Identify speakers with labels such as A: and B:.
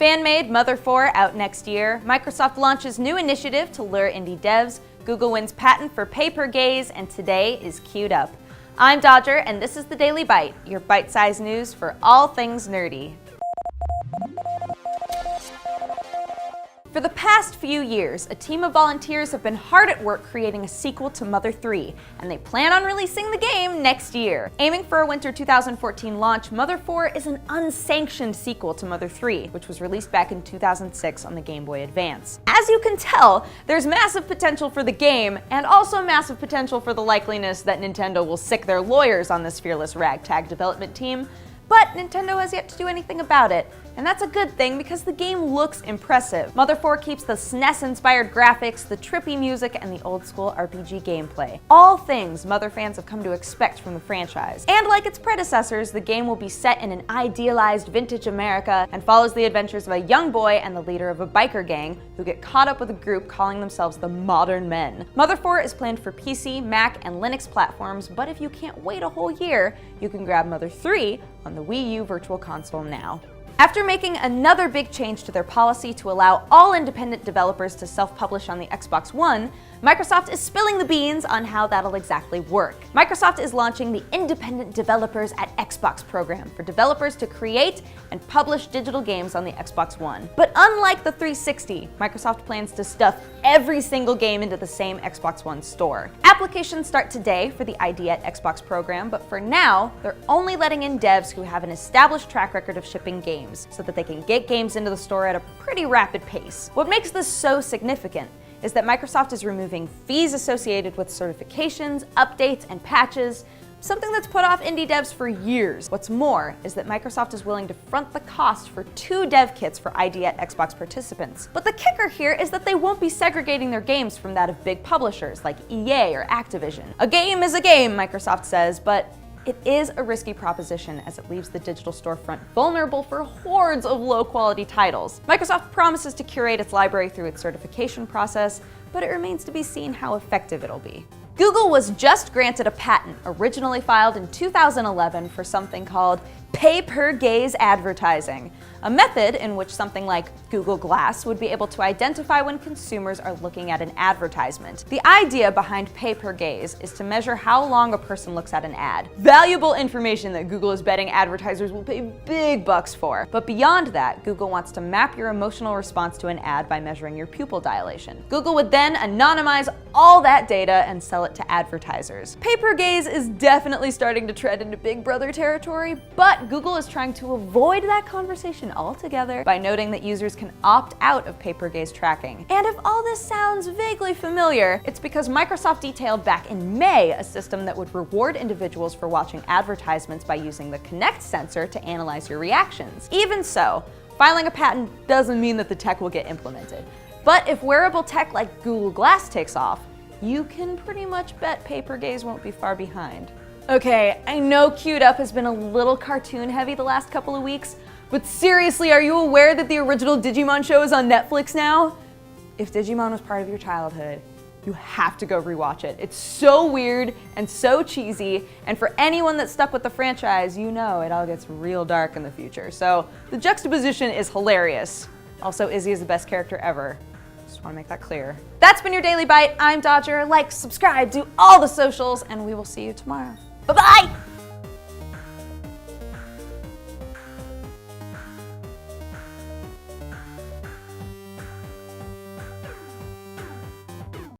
A: Fan-made Mother 4 out next year, Microsoft launches new initiative to lure indie devs, Google wins patent for pay-per-gaze, and today is queued up. I'm Dodger, and this is the Daily Byte, your bite-sized news for all things nerdy. For the past few years, a team of volunteers have been hard at work creating a sequel to Mother 3, and they plan on releasing the game next year. Aiming for a winter 2014 launch, Mother 4 is an unsanctioned sequel to Mother 3, which was released back in 2006 on the Game Boy Advance. As you can tell, there's massive potential for the game, and also massive potential for the likeliness that Nintendo will sick their lawyers on this fearless ragtag development team, but Nintendo has yet to do anything about it. And that's a good thing because the game looks impressive. Mother 4 keeps the SNES-inspired graphics, the trippy music, and the old-school RPG gameplay. All things Mother fans have come to expect from the franchise. And like its predecessors, the game will be set in an idealized vintage America and follows the adventures of a young boy and the leader of a biker gang who get caught up with a group calling themselves the Modern Men. Mother 4 is planned for PC, Mac, and Linux platforms, but if you can't wait a whole year, you can grab Mother 3 on the Wii U Virtual Console now. After making another big change to their policy to allow all independent developers to self-publish on the Xbox One, Microsoft is spilling the beans on how that'll exactly work. Microsoft is launching the Independent Developers at Xbox program for developers to create and publish digital games on the Xbox One. But unlike the 360, Microsoft plans to stuff every single game into the same Xbox One store. Applications start today for the ID at Xbox program, but for now, they're only letting in devs who have an established track record of shipping games, so that they can get games into the store at a pretty rapid pace. What makes this so significant is that Microsoft is removing fees associated with certifications, updates, and patches, something that's put off indie devs for years. What's more is that Microsoft is willing to front the cost for 2 dev kits for ID at Xbox participants. But the kicker here is that they won't be segregating their games from that of big publishers like EA or Activision. A game is a game, Microsoft says, but it is a risky proposition as it leaves the digital storefront vulnerable for hordes of low-quality titles. Microsoft promises to curate its library through its certification process, but it remains to be seen how effective it'll be. Google was just granted a patent, originally filed in 2011, for something called pay-per-gaze advertising, a method in which something like Google Glass would be able to identify when consumers are looking at an advertisement. The idea behind pay-per-gaze is to measure how long a person looks at an ad. Valuable information that Google is betting advertisers will pay big bucks for. But beyond that, Google wants to map your emotional response to an ad by measuring your pupil dilation. Google would then anonymize all that data and sell it to advertisers. Pay-per-gaze is definitely starting to tread into Big Brother territory, but Google is trying to avoid that conversation altogether by noting that users can opt out of pay-per-gaze tracking. And if all this sounds vaguely familiar, it's because Microsoft detailed back in May a system that would reward individuals for watching advertisements by using the Kinect sensor to analyze your reactions. Even so, filing a patent doesn't mean that the tech will get implemented. But if wearable tech like Google Glass takes off, you can pretty much bet pay-per-gaze won't be far behind. Okay, I know Queued Up has been a little cartoon heavy the last couple of weeks, but seriously, are you aware that the original Digimon show is on Netflix now? If Digimon was part of your childhood, you have to go rewatch it. It's so weird and so cheesy, and for anyone that's stuck with the franchise, you know it all gets real dark in the future. So the juxtaposition is hilarious. Also, Izzy is the best character ever. Just want to make that clear. That's been your Daily Byte. I'm Dodger. Like, subscribe, do all the socials, and we will see you tomorrow. Bye-bye!